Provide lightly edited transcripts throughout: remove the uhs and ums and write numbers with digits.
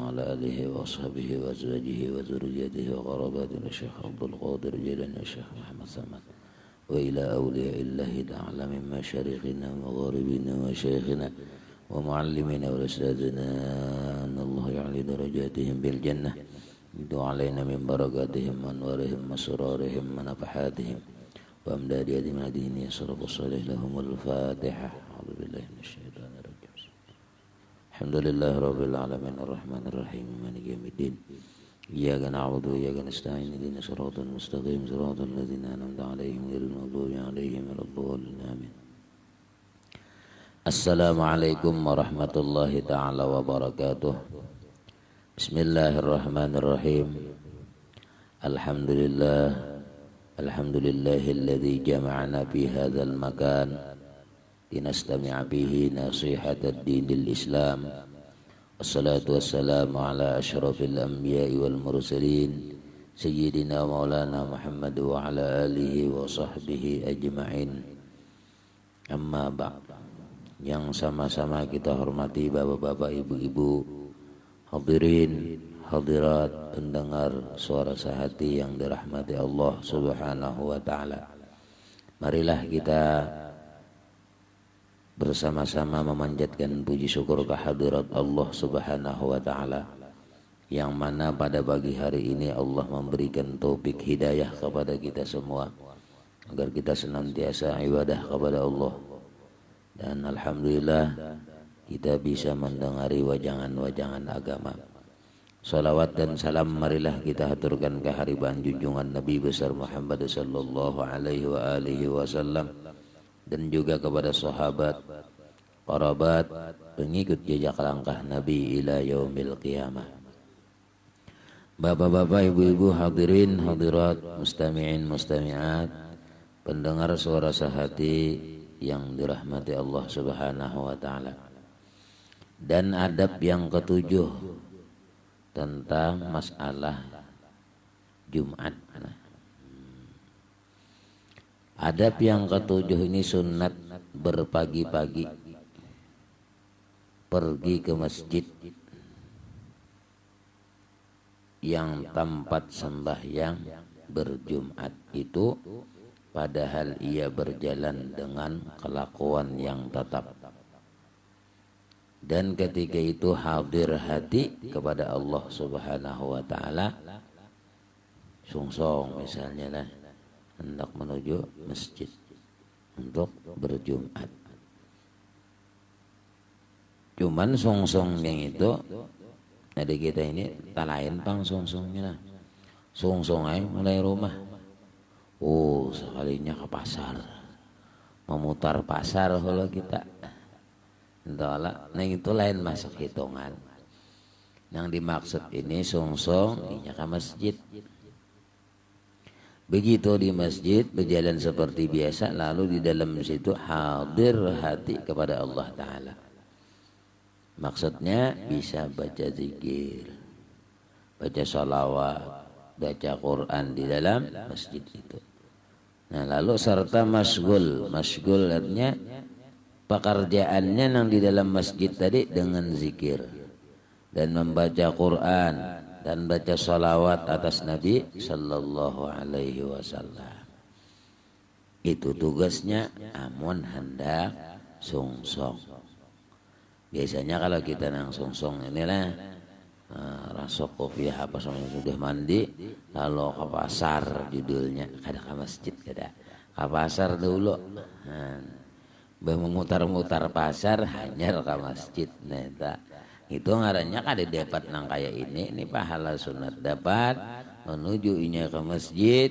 وعلى آله وأصحابه وأزواجه وذريته وقراباته الشيخ عبد القادر جيلاني والشيخ محمد سمد وإلى أولياء الله تعالى من مشارقنا ومغاربنا وشيخنا ومعلمنا وأستاذنا أن الله يعلي درجاتهم بالجنة يدعو علينا من بركاتهم وأنوارهم وسرارهم ونفحاتهم وأمداد يد من دين يسرب الصالح لهم الفاتحة. أعوذ بالله من الشيطان الرجيم. الحمد لله رب العالمين الرحمن الرحيم مالك يوم الدين إياك نعبد وإياك نستعين اهدنا الصراط المستقيم صراط الذين أنعمت عليهم غير المغضوب عليهم ولا الضالين آمين. Assalamualaikum warahmatullahi ta'ala wabarakatuh. Bismillahirrahmanirrahim. Alhamdulillahilladzi jama'ana fi hadzal makan linastami'a bihi nasihatad dinil Islam. Wassalatu wassalamu ala asyrafil anbiya'i wal mursalin sayyidina maulana Muhammad wa ala alihi wa sahbihi ajma'in. Amma ba'd. Yang sama-sama kita hormati bapak-bapak, ibu-ibu, hadirin, hadirat, pendengar suara sehati yang dirahmati Allah Subhanahu wa taala. Marilah kita bersama-sama memanjatkan puji syukur kehadirat Allah Subhanahu wa taala, yang mana pada pagi hari ini Allah memberikan taufik hidayah kepada kita semua agar kita senantiasa ibadah kepada Allah. Dan alhamdulillah kita bisa mendengari wajangan-wajangan agama. Salawat dan salam marilah kita haturkan kehariban junjungan Nabi besar Muhammad sallallahu alaihi wa alihi wasallam, dan juga kepada sahabat, kerabat, pengikut jejak langkah Nabi ila yaumil qiyamah. Bapak-bapak, ibu-ibu, hadirin, hadirat, mustami'in, mustami'at, pendengar suara sehati yang dirahmati Allah Subhanahu wa taala. Dan adab yang ketujuh tentang masalah Jumat. Adab yang ketujuh ini sunat berpagi-pagi pergi ke masjid yang tempat sembahyang berjumat itu, padahal ia berjalan dengan kelakuan yang tetap, dan ketika itu hadir hati kepada Allah Subhanahu wa taala, sungsong misalnya lah hendak menuju masjid untuk berjumat. Cuman sungsong yang itu ada kita ini tak lain pang sungsongnya lah. Sungsong aja mulai rumah. Oh, sekalinya ke pasar, memutar pasar kalau kita, entahlah. Nah itu lain masuk hitungan. Yang dimaksud ini sungsong inya ke masjid. Begitu di masjid berjalan seperti biasa, lalu di dalam situ hadir hati kepada Allah Ta'ala. Maksudnya bisa baca zikir, baca sholawat, baca Quran di dalam masjid itu. Nah lalu serta masgul artinya pekerjaannya yang di dalam masjid tadi dengan zikir dan membaca Quran dan baca sholawat atas Nabi sallallahu alaihi wasallam. Itu tugasnya amun hendak sungsong. Biasanya kalau kita nang sungsong inilah rasok kopi apa sama sudah mandi lalu ke pasar, judulnya kada ke masjid, kada ke pasar dulu, memutar-mutar pasar hanya ke masjid. Nah itu ngarannya kada dapat nang kayak ini pahala sunat dapat menuju inya ke masjid.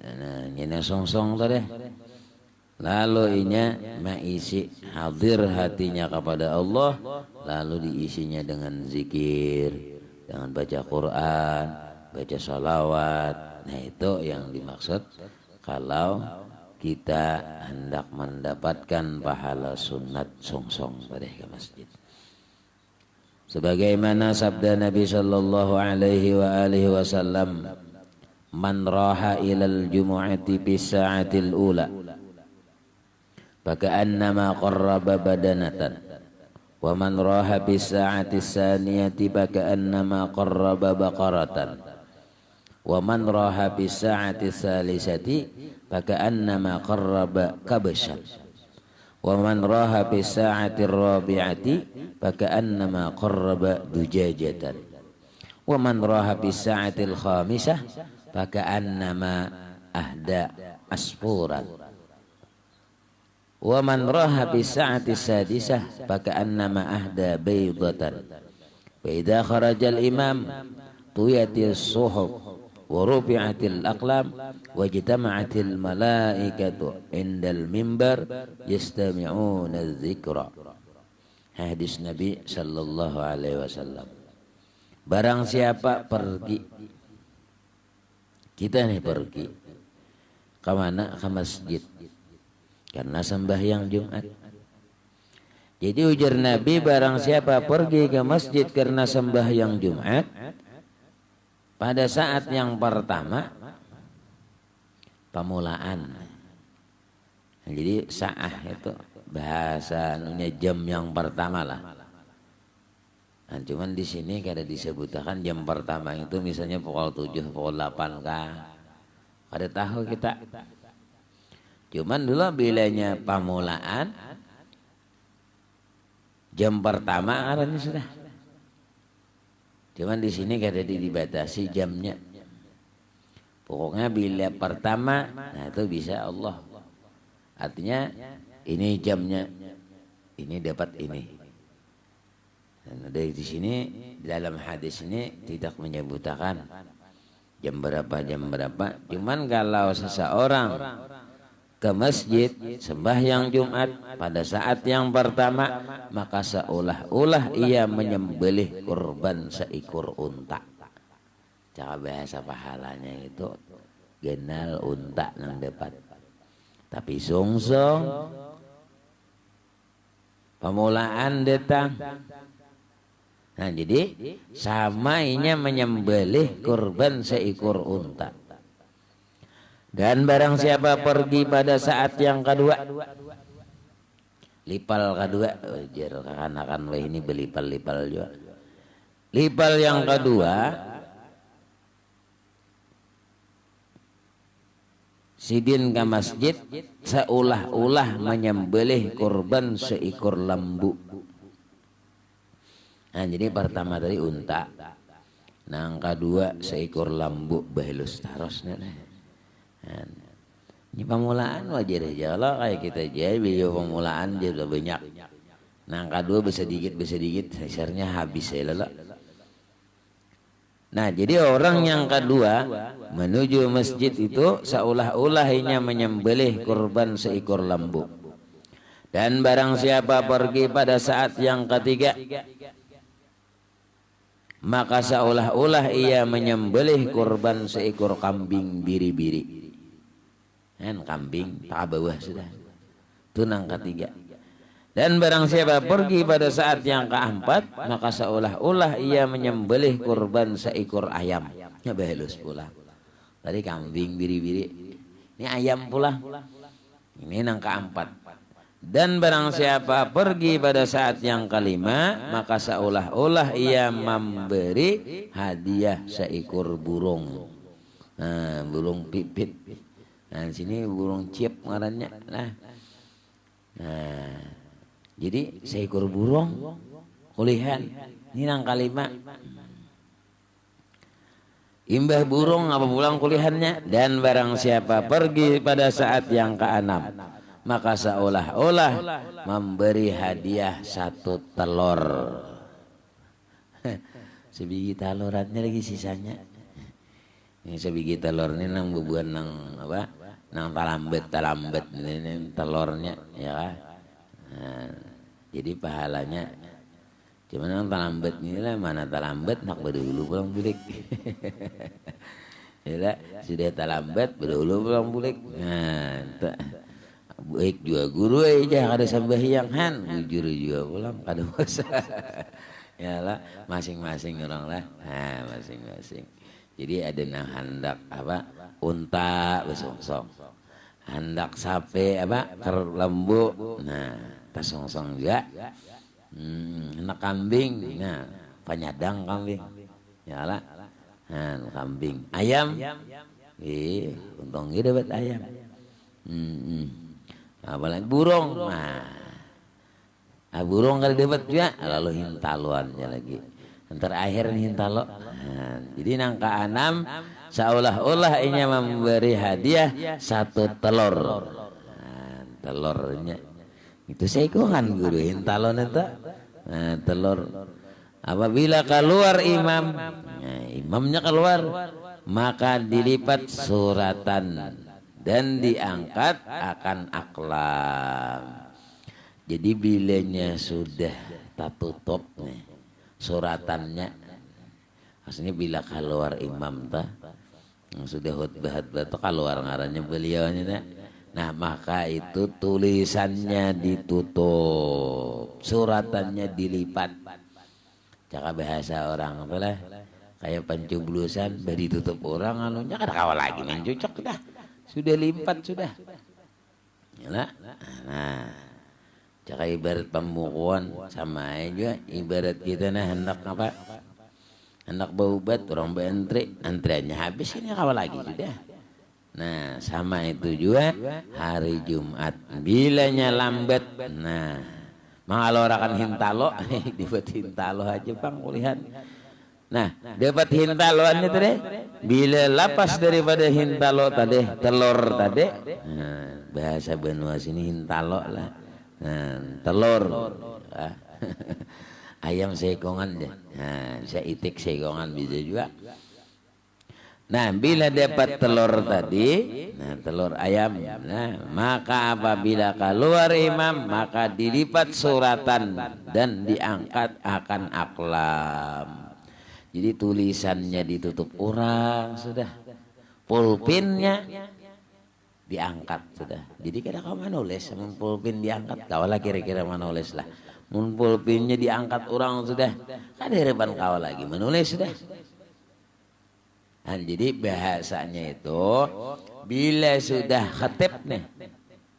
Nah ini song-song tadi, lalu inya mengisi hadir hatinya kepada Allah, lalu diisinya dengan zikir, dengan baca Quran, baca sholawat. Nah itu yang dimaksud kalau kita hendak mendapatkan pahala sunat song-song pada ke masjid. Sebagaimana sabda Nabi sallallahu alaihi wa alihi wasallam, man raha ilal jumu'ati bis sa'atil ula faka'annama qarraba badanatan Wa man raha bis sa'ati tsaniyati faka'annama qarraba baqaratan. Wa man raha bis sa'ati tsalisati faka'annama qarraba kabshan. Wa man raha bis sa'ati rabi'ati faka'annama qarraba dujajatan. Wa man raha bis sa'ati khamisah faka'annama ahda asfuran. Wa man raha bis sa'ati sadisah faka'annama ahda baydatan. Fa idza kharajal imam tuyatis suhuf wa rufi'atil aqlam wa jitama'atil malaikatu indal mimbar yastami'una dzikra. Hadis Nabi sallallahu alaihi wasallam. Barang siapa pergi, kita nih pergi ke mana? Ke masjid karena sembahyang Jumat. Jadi ujar Nabi, barang siapa pergi ke masjid karena sembahyang Jumat, pada saat yang pertama pemulaan. Jadi sa'ah itu bahasa jam yang pertama lah. Nah, cuman di sini kada disebutkan jam pertama itu misalnya pukul 7, pukul 8 kah. Kada tahu kita. Cuman dulu bilanya pamulaan jam pertama arahnya sudah. Cuman di sini kada dibatasi jamnya. Pokoknya bila pertama, nah itu bisa Allah. Artinya ini jamnya, ini dapat ini. Dan dari di sini dalam hadis ini tidak menyebutkan jam berapa. Cuman kalau seseorang ke masjid sembahyang Jumat pada saat yang pertama, maka seolah-olah ia menyembelih kurban seekor unta. Cara bahasa pahalanya itu genal unta yang dapat. Tapi sungsong pemulaan datang. Nah jadi samainya menyembelih kurban seekor unta. Dan barang siapa pergi pada saat yang kedua, lipal kedua, ujar kakan-kakan wah ini belipal-lipal juga. Lipal yang kedua, sidin ke masjid seolah-olah menyembelih kurban seekor lembu. Nah jadi pertama tadi unta, nang kedua seekor lembu bahelus taros nih. Ini pemulaan wajar aja kalau kayak kita aja video pemulaan dia udah banyak. Nah kedua bisa dikit hasilnya habis ya lala. Nah jadi orang yang kedua menuju masjid itu seolah-olahnya menyembelih kurban seekor lembu. Dan barang siapa pergi pada saat yang ketiga, maka seolah-olah ia menyembelih kurban seekor kambing biri-biri. Kambing tak bawah sudah. Itu yang ketiga. Dan barang siapa pergi pada saat yang keempat, maka seolah-olah ia menyembelih kurban seekor ayam. Ya bahalus pula. Tadi kambing biri-biri, ini ayam pula. Ini yang keempat. Dan barang siapa pergi pada saat yang kelima, maka seolah-olah ia memberi hadiah seekor burung. Nah, burung pipit. Nah, sini burung ciep ngarannya. Nah, jadi seekor burung kulihan. Ini yang kelima. Imbah burung apa pulang kulihannya. Dan barang siapa pergi pada saat yang keenam, maka seolah-olah memberi hadiah satu telur. Sebiji telurannya lagi sisanya. Ini sebiji telur ini nang bubuhan nang apa? Nang talambet ini telurnya ya. Nah, jadi pahalanya cuman nang talambet ini lah, mana talambet nak berdulu pulang bulik. Ya sudah talambet berdulu pulang bulik. Nah, baik juga guru aja kada sembahyang han jujur juga pulang kada puasa. Ya lah masing-masing orang lah. Nah, masing-masing. Jadi ada yang hendak apa unta besongsong, hendak sapi apa lembu, nah tersong-song juga. Anak kambing, nah penyadang kambing, ya lah, kambing, ayam, untung dia dapat ayam, apalagi burung, burung kali dapat juga, lalu hintaluannya lagi, ntar akhir hintalo, jadi nangka anam, seolah-olah ini memberi hadiah satu telur, telurnya. Itu seikongan guru hintalon itu, telur. Apabila keluar imam, imamnya keluar, maka dilipat suratan dan diangkat akan aklam. Jadi bilanya sudah tertutup nih, suratannya. Maksudnya bila keluar imam ta, sudah khutbah itu keluar ngarannya beliaunya. Nah maka itu tulisannya ditutup, suratannya dilipat. Cakap bahasa orang apalah, kayak pencublusan, beri tutup orang, anunya kada kawal lagi mencucok sudah lipat sudah. Nah, cakap ibarat pembukuan sama aja, ibarat kita hendak apa? Hendak berobat, orang berantri, antriannya habis ini kawal lagi sudah. Nah sama itu juga hari Jumat bilanya lambat, nah mengalorakan hintalo, dapat hintalo aja bang kulihat. Nah dapat hintaloan itu deh, bila lapas daripada hintalo tadi telur tadi, bahasa benua sini hintalo lah, telur, ayam sekongan deh, saya itik sekongan bisa juga. Nah bila dapat telur tadi, nah telur ayam, nah maka apabila keluar imam maka dilipat suratan dan diangkat akan aklam. Jadi tulisannya ditutup orang sudah, pulpinnya diangkat sudah. Jadi kada kau menulis, pulpin diangkat, kau lah kira-kira menulis lah. Pulpinnya diangkat orang sudah, kada harapan kau lagi menulis sudah. Jadi bahasanya itu bila sudah khatib nih,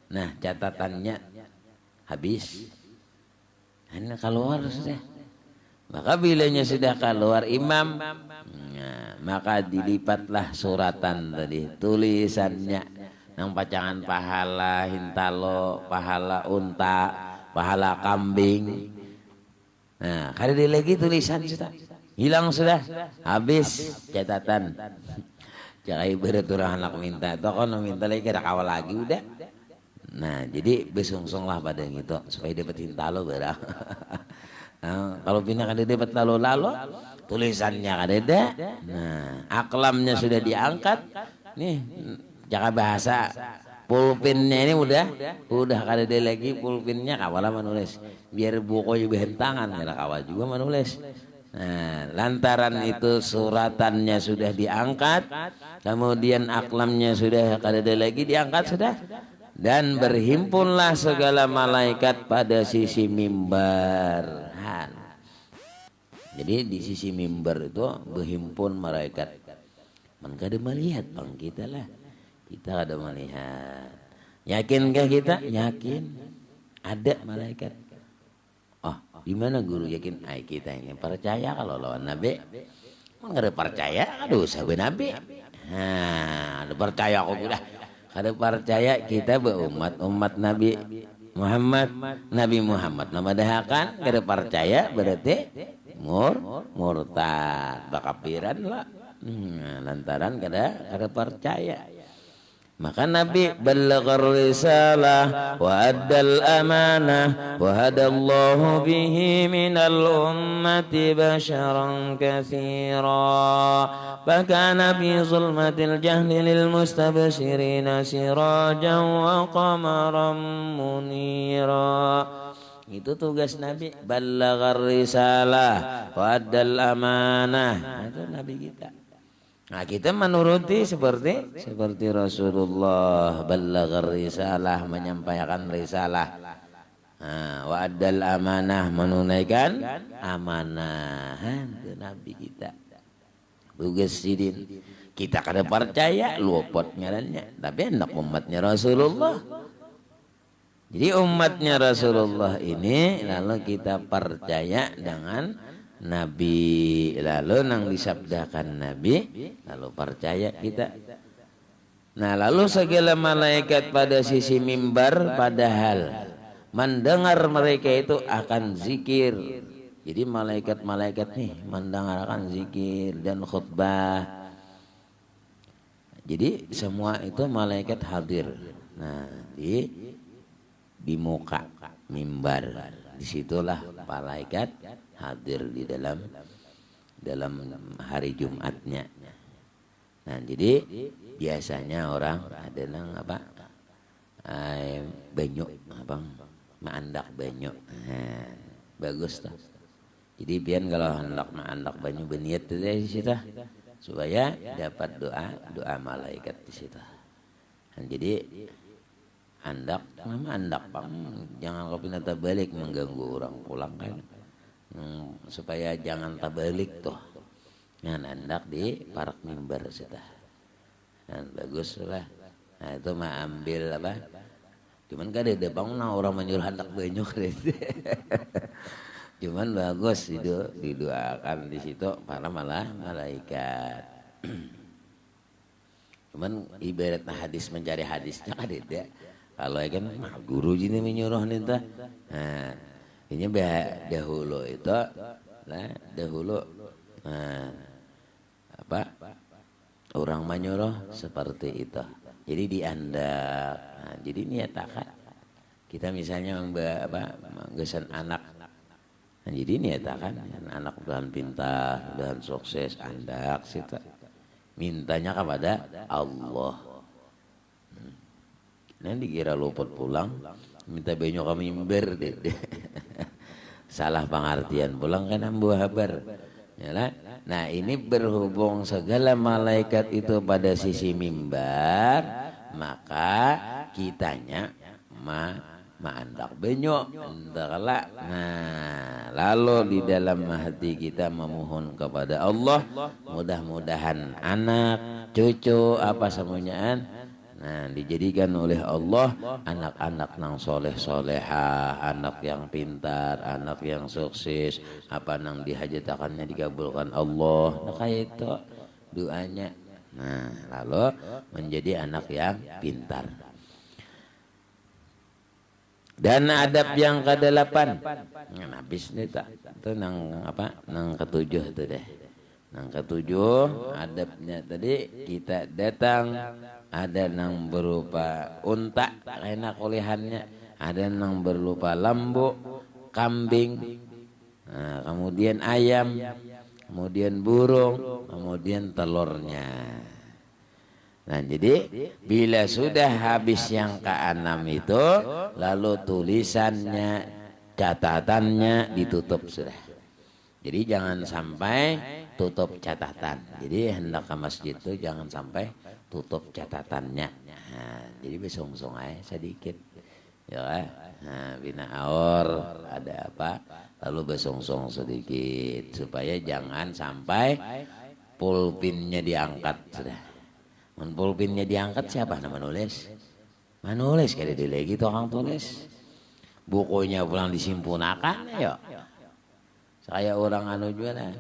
nah catatannya habis, keluar sudah. Maka bilanya sudah keluar imam, maka dilipatlah suratan tadi, tulisannya, yang pacangan pahala hintalo, pahala unta, pahala kambing. Nah kali lagi tulisan sudah. Hilang sudah, habis catatan. Jangan ibarat orang anak minta, itu kan minta lagi kada kawal lagi udah. Nah jadi besungsung lah pada gitu supaya dapat hintalo berah. Nah, kalau pindah kada dapat lalu tulisannya kada ada. Nah aklamnya sudah diangkat, nih jangan bahasa pulpinnya ini udah kada ada lagi pulpinnya kawal menulis. Biar buku juga hentangan kada kawal juga menulis. Nah, lantaran itu suratannya sudah diangkat, kemudian aklamnya sudah kada ada lagi diangkat sudah, dan berhimpunlah segala malaikat pada sisi mimbar. Jadi di sisi mimbar itu berhimpun malaikat. Man kada melihat bang kita lah, kita kada melihat. Yakinkah kita? Yakin. Ada malaikat. Di mana guru yakin? Kita ini percaya kalau lawan Nabi. Enggak ada percaya, aduh sahabat Nabi. Ada percaya aku sudah. Ada percaya kita umat Nabi Muhammad, Nabi Muhammad. Nama dahakan, enggak ada percaya berarti murtad, bakapiran lah. Lantaran kada percaya. Maka Nabi balaghar risalah wa addal amanah wa hadallahu bihi minal ummati basharan katsira fakana fi zulmatil jahli lil mustabshirina sirajan wa qamaran munira. Itu tugas Nabi, balaghar risalah wa addal amanah. Itu Nabi kita. Nah kita menuruti seperti Rasulullah, balaghar risalah, menyampaikan risalah, wa addal amanah, menunaikan amanah. Itu Nabi kita. Tugas sidin kita kada percaya luput ngarannya, tapi anak umatnya Rasulullah. Jadi umatnya Rasulullah ini lalu kita percaya dengan Nabi, lalu nang disabdakan Nabi, lalu percaya kita. Nah lalu segala malaikat pada sisi mimbar padahal mendengar mereka itu akan zikir. Jadi malaikat-malaikat nih mendengarkan zikir dan khutbah. Jadi semua itu malaikat hadir. Nah di muka mimbar, disitulah malaikat hadir di dalam hari Jumatnya. Nah jadi biasanya orang ada nang apa banyu abang maandak banyu. Nah, bagus tuh. Jadi pian kalau hendak maandak banyu beniat tuh di situ supaya dapat doa malaikat di situ. Nah, jadi andak pam jangan kau pindah balik mengganggu orang pulang kan. Supaya jangan terbalik tuh. Nah, andak di parak mimbar sudah. Dan bagus lah. Nah, itu mah ambil apa? Cuman kan ada bangun orang menyuruh hendak banyu. Cuman bagus didoakan di situ para malaikat. Cuman ibarat hadis mencari hadisnya kan tidak. Kalau kan guru ini menyuruh nih ta. Nah, ini dahulu itu dahulu apa orang menyuruh seperti itu. Jadi diandak. Nah, jadi niatakan kita misalnya menggesan anak. Nah, jadi niatakan anak mudahan pintar, mudahan sukses, andak situ. Mintanya kepada Allah. Nanti kira luput pulang, minta banyu kami mimbar deh. Salah pengertian pulang kan ambu habar. Yalah. Nah ini berhubung segala malaikat itu pada sisi mimbar, maka kitanya maandak banyu entahlah. Nah lalu di dalam hati kita memohon kepada Allah, mudah-mudahan anak, cucu, apa semuanya. Nah dijadikan oleh Allah anak-anak nang soleh-solehah, anak yang pintar, anak yang sukses, apa nang dihajatakannya dikabulkan Allah. Nah kayak itu doanya. Nah lalu menjadi anak yang pintar. Dan adab yang ke-8. Nah, habis nih tak. Itu nang apa? Nang ke-7 itu deh. Nang ke-7 adabnya tadi kita datang ada nang berupa unta enak olihannya, ada nang berupa lembu, kambing, nah, kemudian ayam, kemudian burung, kemudian telurnya. Nah jadi bila sudah habis yang ke-6 itu lalu tulisannya, catatannya ditutup sudah. Jadi jangan sampai tutup catatan. Jadi hendak ke masjid itu jangan sampai tutup catatannya. Nah, jadi besong-song aja sedikit. Ya, nah, bina aor ada apa? Lalu besong-song sedikit supaya jangan sampai pulpinnya diangkat sudah. Pulpinnya diangkat siapa nama nulis? Manulis kayak di lagi orang tulis. Bukunya pulang disimpunakan ya. Saya orang anu juga lah.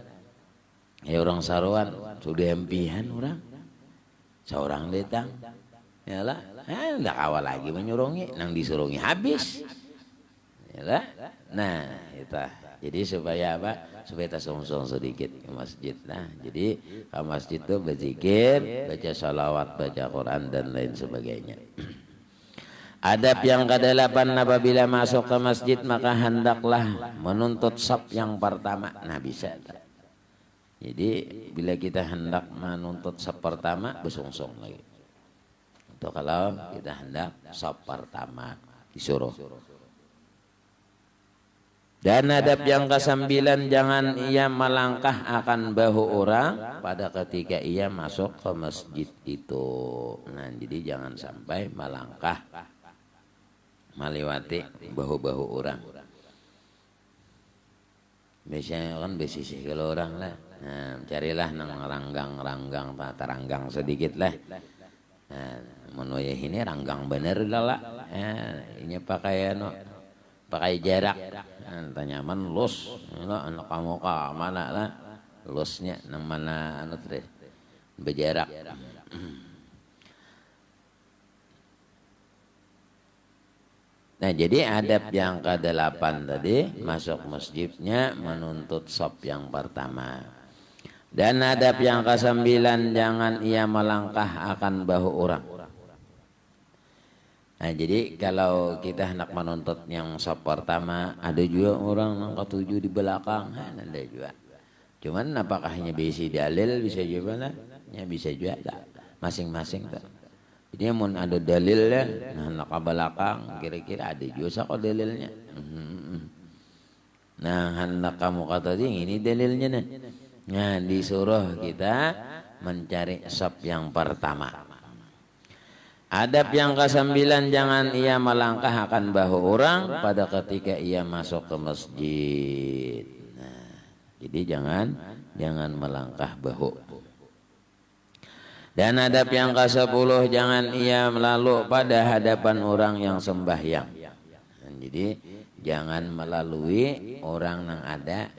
Ya orang saruan sudah empihan orang. Seorang datang. Yalah, enggak awal lagi menyurungi, nang disurungi habis. Yalah. Nah, itu. Jadi supaya apa? Supaya kita song-song sedikit ke masjid. Nah, jadi ke masjid itu berzikir, baca sholawat, baca Quran dan lain sebagainya. Adab yang ke-8 apabila masuk ke masjid maka hendaklah menuntut shaf yang pertama. Nah bisa. Jadi bila kita hendak menuntut shaf pertama bersungsung lagi. Itu kalau kita hendak shaf pertama disuruh. Dan adab yang ke-9 jangan ia melangkah akan bahu orang pada ketika ia masuk ke masjid itu. Nah jadi jangan sampai melangkah melewati bahu-bahu orang. Biasanya kan besisih kalau orang lah. Nah, carilah nang ranggang-ranggang, taranggang sedikit lah. Nah, Menurut ini ranggang bener lah. Ini pakai pakai jarak. Tanya man lus, anak kamu mana lah lusnya, nang mana teh berjarak. Nah jadi adab yang ke-8 tadi masuk masjidnya menuntut shop yang pertama. Dan adab yang ke-9 jangan ia melangkah akan bahu orang. Nah jadi kalau kita hendak menuntut yang shop pertama, ada juga orang yang ke-7 di belakang, ada juga. Cuman apakah hanya bisa dalil bisa juga lah, ya bisa juga lah, masing-masing tak. Jadi mau ada dalilnya, nah hendak ke belakang kira-kira ada juga kok dalilnya. Nah hendak kamu kata ini dalilnya nih. Nah disuruh kita mencari shop yang pertama. Adab yang ke-9 jangan ia melangkah akan bahu orang pada ketika ia masuk ke masjid. Nah, jadi jangan melangkah bahu. Dan adab yang ke-10 jangan ia melalui pada hadapan orang yang sembahyang. Dan jadi jangan melalui orang yang ada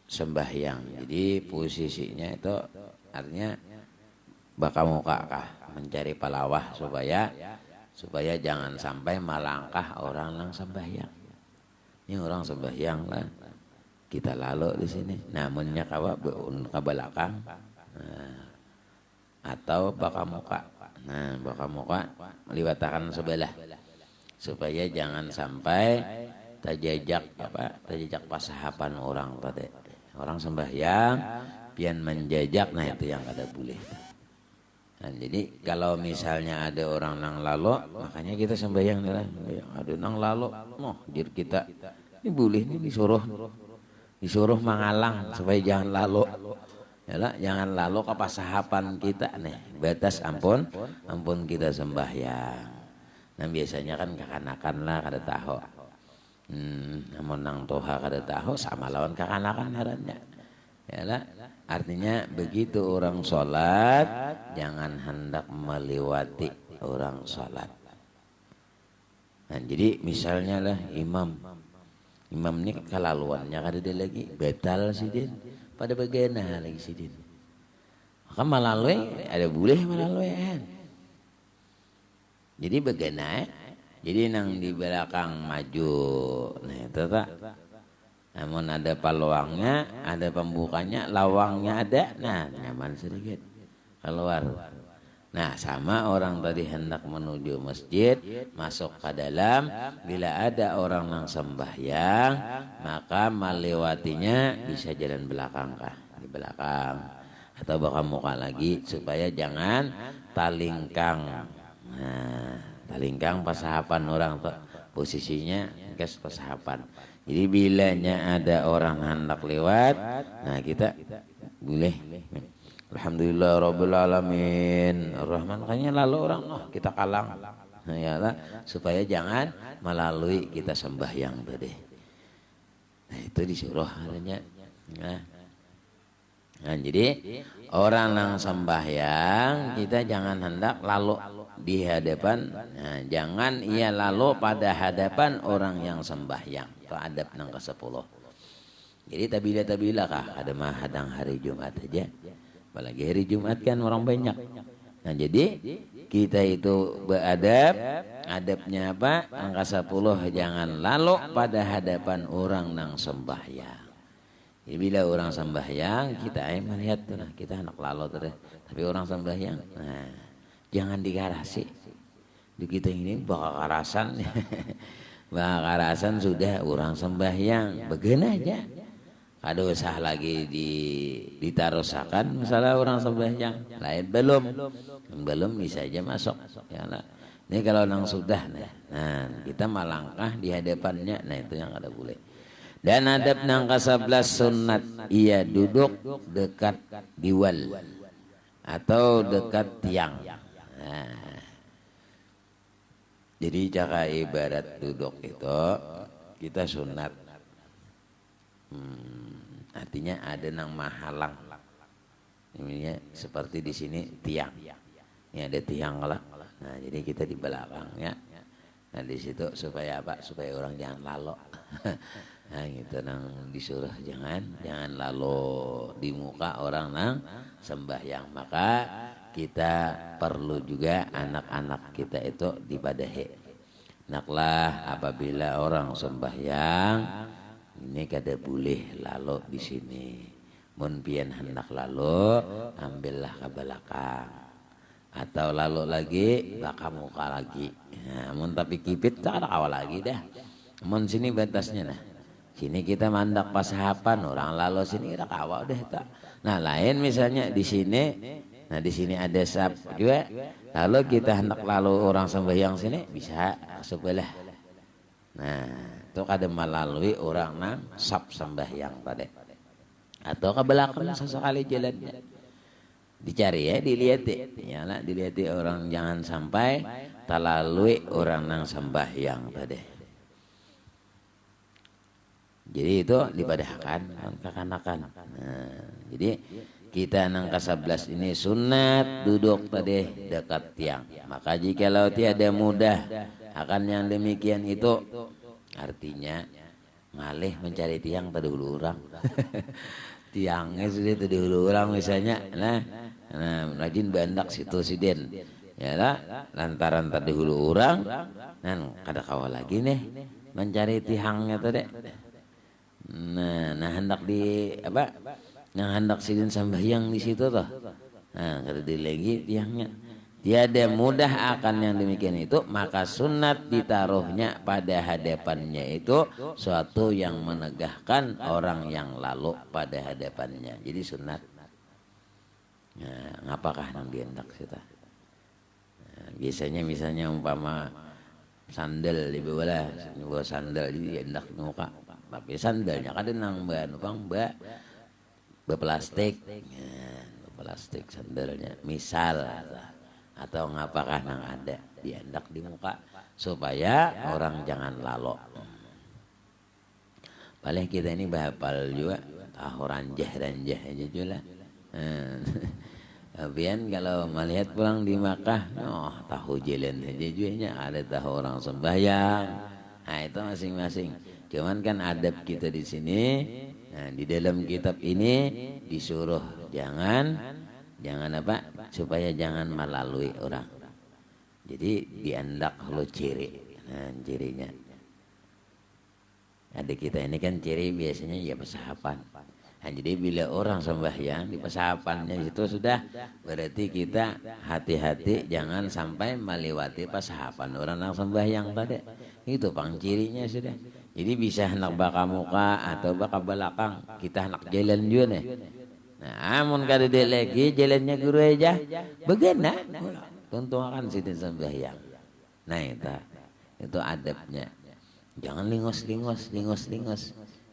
sembahyang. Jadi posisinya itu artinya baka muka kah mencari palawah supaya jangan sampai melangkah orang yang sembahyang. Ini orang sembahyang lah kita lalu di sini. Namunnya kawa ke belakang. Atau baka muka. Nah, baka muka meliwatakan sebelah supaya jangan sampai terjejak pasahapan orang tadi. Orang sembahyang pian menjejak, nah itu yang kada boleh. Nah, jadi kalau misalnya ada orang nang lalu, makanya kita sembahyang lah. Ada nang lalu, jadi kita ini boleh ini disuruh mengalang supaya jangan lalu. Yalah, jangan lalu ke pasahapan kita nih, batas ampun kita sembahyang. Nah biasanya kan kekanakan lah kada tahu. Namun nang toha kada tahu sama lawan kekanakan harannya. Yalah, artinya begitu orang sholat jangan hendak melewati orang sholat. Nah jadi misalnya lah imam ini kelaluannya kada ada lagi batal sih dia. Pada bagian lagi sidin. Maka melalui ada boleh melalui kan. Jadi bagaimana? Jadi nang di belakang maju, nah itu tak. Namun ada peluangnya, ada pembukanya, lawangnya ada, nah nyaman sedikit keluar. Nah sama orang tadi hendak menuju masjid, masuk ke dalam, bila ada orang yang sembahyang, maka melewatinya bisa jalan belakang kah, di belakang, atau bakal muka lagi supaya jangan talingkang. Nah, talingkang pasahapan orang tuh posisinya kes pasahapan. Jadi bilanya ada orang hendak lewat, nah kita boleh. Alhamdulillah Rabbil Alamin Ar-Rahman, makanya lalu orang kita kalang ya lah, supaya jangan melalui kita sembahyang tadi. Nah itu disuruh adanya. Nah jadi orang yang sembahyang kita jangan hendak lalu di hadapan, nah, jangan ia lalu pada hadapan orang yang sembahyang. Itu adab yang ke-10. Jadi tabila kah ada mah hadang hari Jumat aja. Apalagi hari Jumat kan orang banyak. Nah jadi kita itu beradab. Adabnya apa? Angka 10 jangan lalu pada hadapan orang nang sembahyang. Jadi bila orang sembahyang kita melihat tuh, nah, kita anak lalu terus. Tapi orang sembahyang, nah jangan dikarasi. Di kita ini bakal karasan. Bakal karasan sudah orang sembahyang. Begini aja. Ada usah lagi ditarusakan masalah orang sembahyang. Lain belum bisa aja masuk. Ya, nah. Ini kalau nang sudah, nah kita melangkah di hadapannya, nah itu yang ada boleh. Dan adab nang ke-11 sunat, ia duduk dekat diwal atau dekat tiang. Nah, jadi cara ibarat duduk itu kita sunat. Artinya ada nang mahalang. Ini seperti di sini tiang. Ini ada tiang lah. Nah, jadi kita di belakang ya. Nah, di situ supaya apa? Supaya orang jangan lalo. Nah, gitu nang disuruh jangan lalu di muka orang nang sembahyang. Maka kita perlu juga anak-anak kita itu dibadahi. Naklah apabila orang sembahyang ini kada boleh lalu di sini. Mun pian hendak lalu ambillah ke belakang. Atau lalu lagi baka muka lagi. Nah, mun tapi kipit tak ada awal lagi dah. Mun sini batasnya nah. Sini kita mandak pasahapan orang lalu sini kita kawal deh tak. Nah lain misalnya di sini, nah di sini ada sab juga. Lalu kita hendak lalu orang sembahyang sini bisa sebelah. Nah itu kada melalui orang nang sab sembahyang tadi. Atau ke belakang sesekali jalannya. Dicari ya, dilihat ya, dilihat orang jangan sampai terlalui orang nang sembahyang tadi. Jadi itu dipadahkan kekanakan. Nah, jadi kita nang ke-11 ini sunat duduk tadi dekat tiang. Maka jikalau tiada mudah akan yang demikian itu artinya ngalih mencari tiang terdahulu orang. Tiangnya sudah terdahulu orang misalnya. Nah rajin bandak situ siden. Ya lah lantaran terdahulu orang. Nah kada kawal lagi nih mencari tiangnya tadi. Nah hendak di apa? Yang hendak sidin sembahyang di situ toh. Nah, kada lagi tiangnya. Tiada mudah akan yang demikian itu, maka sunat ditaruhnya pada hadapannya itu suatu yang menegahkan orang yang lalu pada hadapannya. Jadi sunat. Nah, ngapakah nang diendak kita? Nah, biasanya misalnya umpama sandal di bawah sandal jadi diendak muka. Tapi sandalnya kada nang mbak plastik, plastik sandalnya misal atau ngapakah nang ada diendak di muka supaya orang jangan lalo. Paling kita ini bahapal juga tahu ranjah aja juga. Kemudian kalau melihat pulang di Makkah, tahu jalan aja juga ada tahu orang sembahyang. Nah itu masing-masing. Cuman kan adab kita di sini, nah, di dalam kitab ini disuruh jangan apa supaya jangan melalui orang. Jadi diandak lo ciri, nah cirinya. Adik kita ini kan ciri biasanya ya pesahapan. Nah, jadi bila orang sembahyang di pesahapannya itu sudah berarti kita hati-hati jangan sampai melewati pesahapan orang yang sembahyang tadi. Itu pang cirinya sudah. Jadi bisa hendak baka muka atau baka belakang kita hendak jalan juga nih. Nah, amun kada dia lagi jalannya guru aja, begana. Tentu akan sidin sembahyang. Nah itu adabnya. Jangan lingos.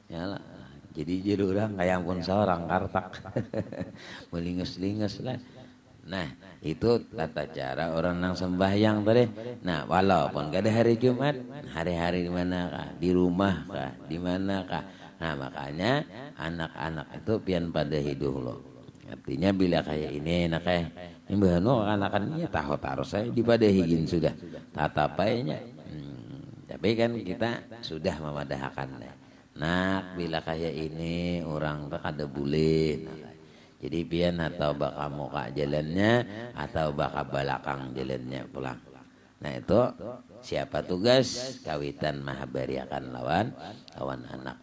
Ya lah. Jadi orang kayak pun seorang kartak. Melingos lah. Nah itu tata cara orang nang sembahyang tadi. Nah walaupun kada hari Jumat, hari-hari di manakah, di rumah kah, di manakah. Nah makanya anak-anak itu pian pada hidup lo. Artinya bila kayak ini enak ini bahano anak-anaknya tahu saya di pada higin sudah tatapainya. Tapi kan kita sudah memadahkan. Nah bila kayak ini orang tak ada boleh. Jadi pian atau baka muka jalannya atau baka belakang jalannya pulang. Nah itu siapa tugas kawitan mahabariakan lawan anak.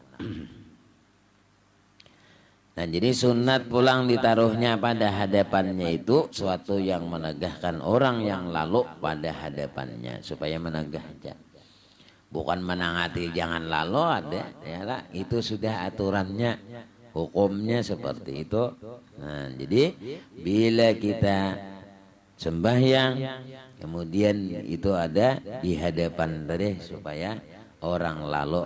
Nah jadi sunat pulang ditaruhnya pada hadapannya itu suatu yang menegahkan orang yang lalu pada hadapannya supaya menegah aja. Bukan menangati jangan lalu ada ya lah, itu sudah aturannya, hukumnya seperti itu. Nah jadi bila kita sembahyang kemudian itu ada di hadapan tadi supaya orang lalu,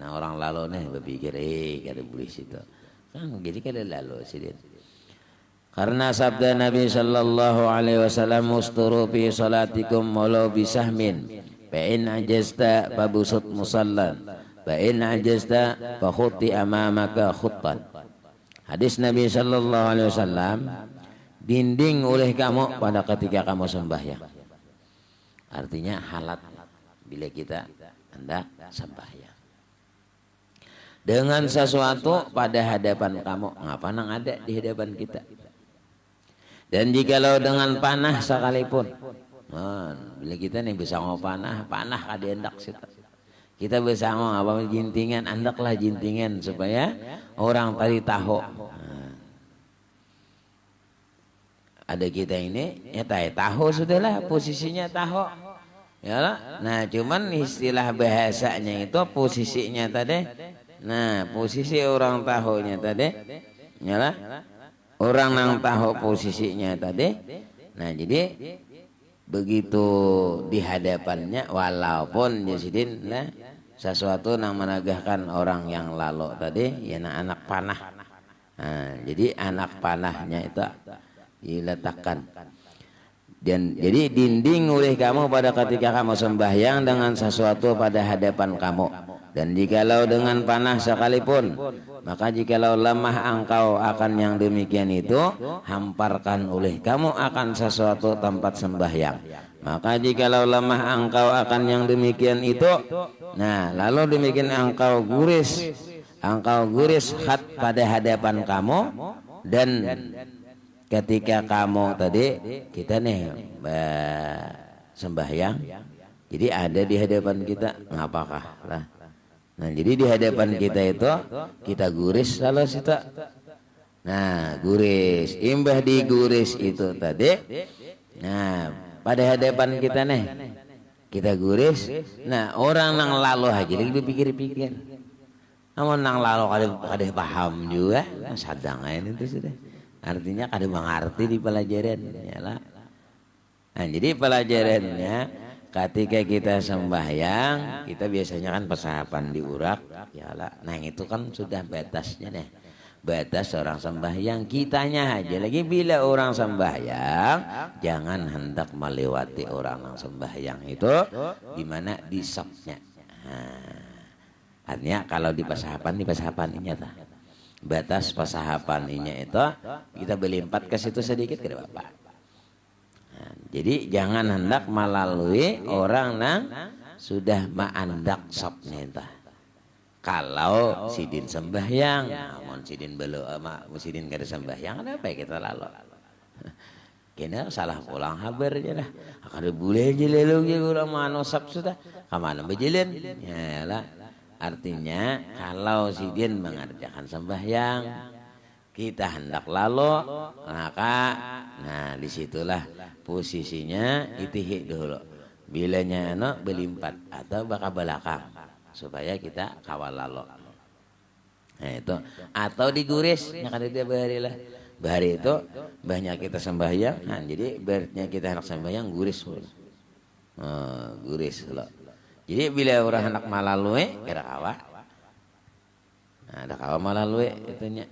nah orang lalu nih berpikir kada boleh situ kan, jadi kada lalu sidin. Karena sabda Nabi sallallahu alaihi wasallam usturu fi salatikum walau bisahmin fa in ajasta fabusut musallan fa in ajasta fa khutti amamaka khuttan. Hadis Nabi sallallahu alaihi wasallam, dinding oleh kamu pada ketika kamu sembahyang. Artinya halat bila kita hendak sembahyang. Dengan sesuatu pada hadapan kamu, ngapa nang ada di hadapan kita. Dan jikalau dengan panah sekalipun, bila kita nih bisa ngomong panah kadendak situ. Kita bisa ngomong apa jintingan, andaklah jintingan supaya orang tadi tahu. Ada kita ini, ya tahu sudahlah posisinya tahu. Ya lah. Nah, cuman istilah bahasanya itu posisinya tadi. Nah, posisi orang tahunya tadi, ya lah. Orang yang tahu posisinya tadi. Nah, jadi begitu di hadapannya, walaupun Jasidin, nah, sesuatu yang menegahkan orang yang lalu tadi, ya anak panah. Nah, jadi anak panahnya itu diletakkan. Dan jadi dinding oleh kamu pada ketika kamu sembahyang dengan sesuatu pada hadapan kamu. Dan jikalau dengan panah sekalipun, maka jikalau lemah engkau akan yang demikian itu, hamparkan oleh kamu akan sesuatu tempat sembahyang. Maka jikalau lemah engkau akan yang demikian itu, nah lalu demikian engkau guris khat pada hadapan kamu. Dan ketika kamu tadi kita nih sembahyang, jadi ada di hadapan kita, ngapakah lah. Nah jadi di hadapan kita itu kita guris kalau situ. Nah guris, imbah diguris itu tadi. Nah pada hadapan kita nih kita guris. Nah orang nang lalu aja lagi dipikir-pikir. Namun nang lalu kada paham juga, sadang aja itu sudah. Artinya kada mengerti di pelajaran, yalah. Nah jadi pelajarannya ketika kita sembahyang, kita biasanya kan pesahapan diurak, yalah. Nah itu kan sudah batasnya nih, batas orang sembahyang. Kitanya aja lagi bila orang sembahyang, jangan hendak melewati orang yang sembahyang itu, di mana di sopnya. Nah, artinya kalau di pesahapan ini ta. Batas pesahapan ini itu kita berlipat ke situ sedikit ke Bapak. Nah, jadi jangan hendak melalui orang yang sudah maandak sopnya itu. Kalau sidin sembahyang, namun sidin belum, sidin kada sembahyang, ada apa ya kita lalu? Kena salah pulang habar aja dah. Kada boleh jelelong je orang manosap sudah. Kamana berjalan? Ya lah. Artinya kalau sidin mengerjakan sembahyang, kita hendak lalu, maka nah disitulah posisinya itihik dulu. Bilanya anak belimpat atau bakal belakang supaya kita kawal lalu. Nah itu atau diguris, yang ada dia bahari lah. Bahari itu banyak kita sembahyang, nah jadi banyak kita hendak sembahyang guris, guris loh. Jadi bila orang hendak malalui, kira kawa. Nah, ada kawa malalui itunya.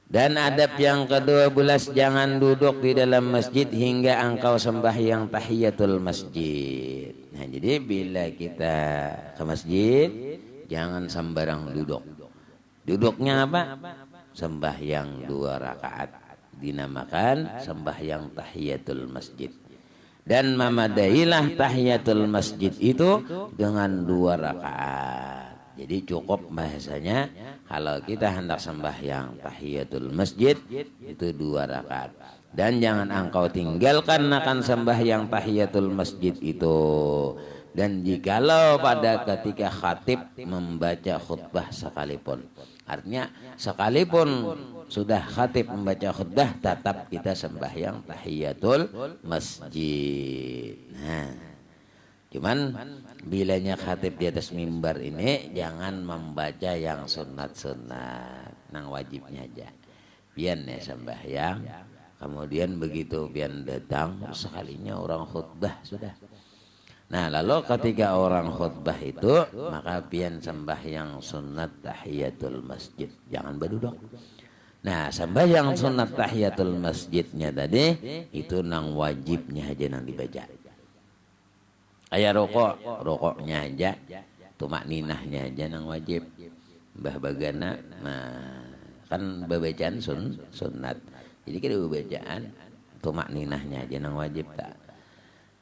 Dan adab yang ke-12, jangan duduk di dalam masjid hingga engkau sembahyang tahiyatul masjid. Nah, jadi bila kita ke masjid, jangan sembarang duduk. Duduknya apa? Sembahyang 2 rakaat. Dinamakan sembahyang tahiyatul masjid. Dan memadailah tahiyatul masjid itu dengan 2 rakaat. Jadi cukup bahasanya kalau kita hendak sembahyang tahiyatul masjid itu 2 rakaat. Dan jangan engkau tinggalkan akan sembahyang tahiyatul masjid itu. Dan jikalau pada ketika khatib membaca khutbah sekalipun, artinya sekalipun sudah khatib membaca khutbah, tetap kita sembahyang tahiyatul masjid. Nah, cuman bilanya khatib di atas mimbar ini jangan membaca yang sunat-sunat, nang wajibnya aja. Pian ya sembahyang, kemudian begitu pian datang sekalinya orang khutbah sudah. Nah lalu ketika orang khutbah itu, maka pian sembahyang sunat tahiyatul masjid, jangan berduduk. Nah sembahyang sunat tahiyatul masjidnya tadi itu nang wajibnya aja nang dibaca. Ayah rokoknya aja, tumak ninahnya aja nang wajib. Mbah bagana, nah kan bacaan sunat. Jadi kita bacaan tumak ninahnya aja nang wajib tak.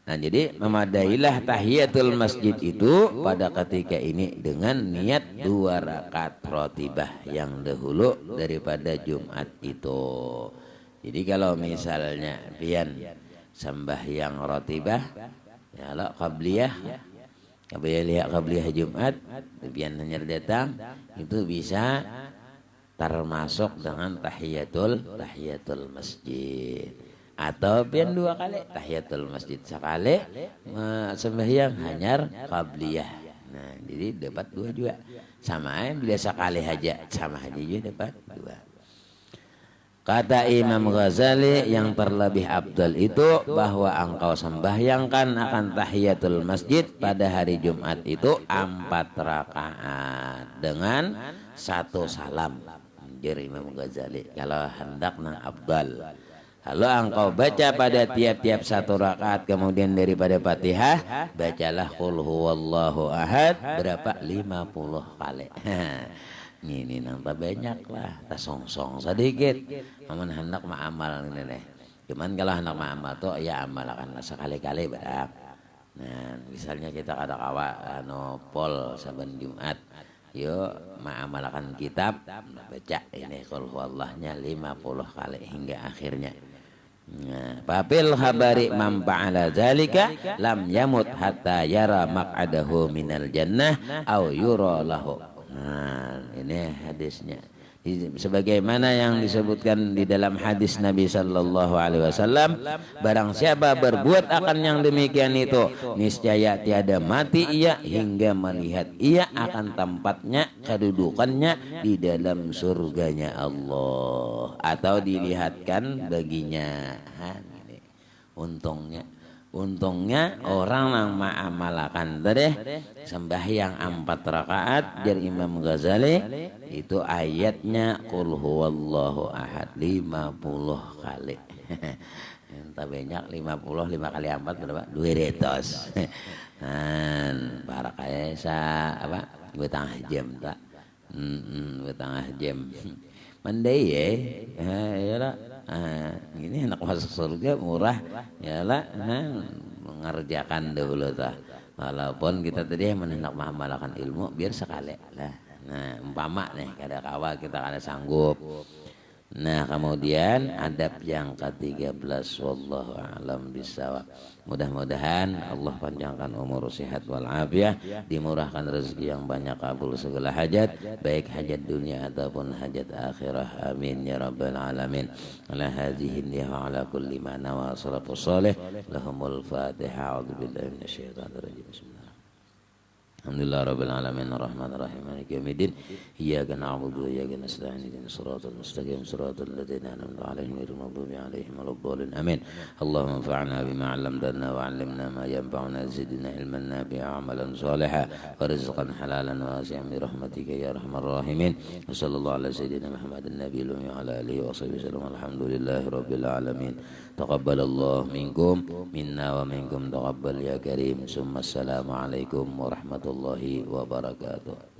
Nah jadi memadailah tahiyatul masjid itu pada ketika ini dengan niat 2 rakaat rotibah yang dahulu daripada Jumat itu. Jadi kalau misalnya pian sembahyang rotibah ya lo qabliyah qabliyah Jumat pian hanya datang itu bisa termasuk dengan tahiyatul masjid. Atau pian 2 kali tahiyatul masjid sekali sembahyang hanyar qabliyah. Nah jadi dapat 2 juga sama bila sekali aja sama aja juga dapat 2. Kata Imam Ghazali yang terlebih abdal itu bahwa engkau sembahyangkan akan tahiyatul masjid pada hari Jumat itu 4 rakaat dengan 1 salam. Jadi Imam Ghazali kalau hendak nang abdal. Kalau engkau baca pada tiap-tiap 1 rakaat kemudian daripada Fatihah bacalah qul huwallahu ahad berapa 50 kali. Ini nambah banyak lah, tak song-song sedikit. Aman hendak ma'amal ini nih. Cuman kalau hendak ma'amal tuh ya amalkan sekali-kali berap. Nah, misalnya kita ada kawa pol saban Jumat, yuk ma'amalkan kitab, baca ini qul huwallahnya 50 kali hingga akhirnya. Nah, papil habari man fa'ala zalika lam yamut hatta yara maq'adahu minal jannah au yura lahu. Nah, ini hadisnya. Sebagaimana yang disebutkan di dalam hadis Nabi sallallahu alaihi wasallam, barang siapa berbuat akan yang demikian itu, niscaya tiada mati ia hingga melihat ia akan tempatnya kedudukannya di dalam surganya Allah atau dilihatkan baginya. Ini untungnya orang yang ma'amalakan tadi sembahyang 4 rakaat dari Imam Ghazali itu ayatnya qul huwallahu ahad 50 kali. Entah banyak 50 5 kali 4 berapa 200. Para kaya sa apa 2,5 jam tak 2,5 jam mandai ya lah. Ini anak masuk surga murah ya lah mengerjakan dahulu tah walaupun kita tadi hendak mengamalkan ilmu biar sekali lah. Nah umpama nih kada kawa kita kada sanggup. Nah kemudian adab yang ke-13 wallahu a'lam bishawab. Mudah-mudahan Allah panjangkan umur sehat wal afiah, dimurahkan rezeki yang banyak, kabul segala hajat, baik hajat dunia ataupun hajat akhirah. Amin ya rabbal alamin. Ala hadhihi niyya wa ala kulli ma nawa salafus salih. Lahumul Fatihah. A'udzubillahi minasyaitonir rajim. Bismillah. Alhamdulillah rabbil alamin arrahmanir rahim maliki yaumiddin iyyaka na'budu wa iyyaka nasta'in ihdinas siratal mustaqim siratal ladzina an'amta 'alaihim ghairil maghdubi 'alaihim waladdallin amin. Allahumma anfa'na bima 'allamtana wa 'allimna ma yanfa'una zidna ilman nafi'a 'amalan shalihan wa rizqan halalan wasi'an bi rahmatika ya arhamar rahimin. Wa sallallahu ala sayyidina Muhammadin nabiyil ummi wa ala alihi wa sahbihi wasallam. Alhamdulillahi rabbil alamin. Taqabbalallahu minkum minna wa minkum taqabbal ya karim. Summa assalamu alaikum warahmatullahi wabarakatuh.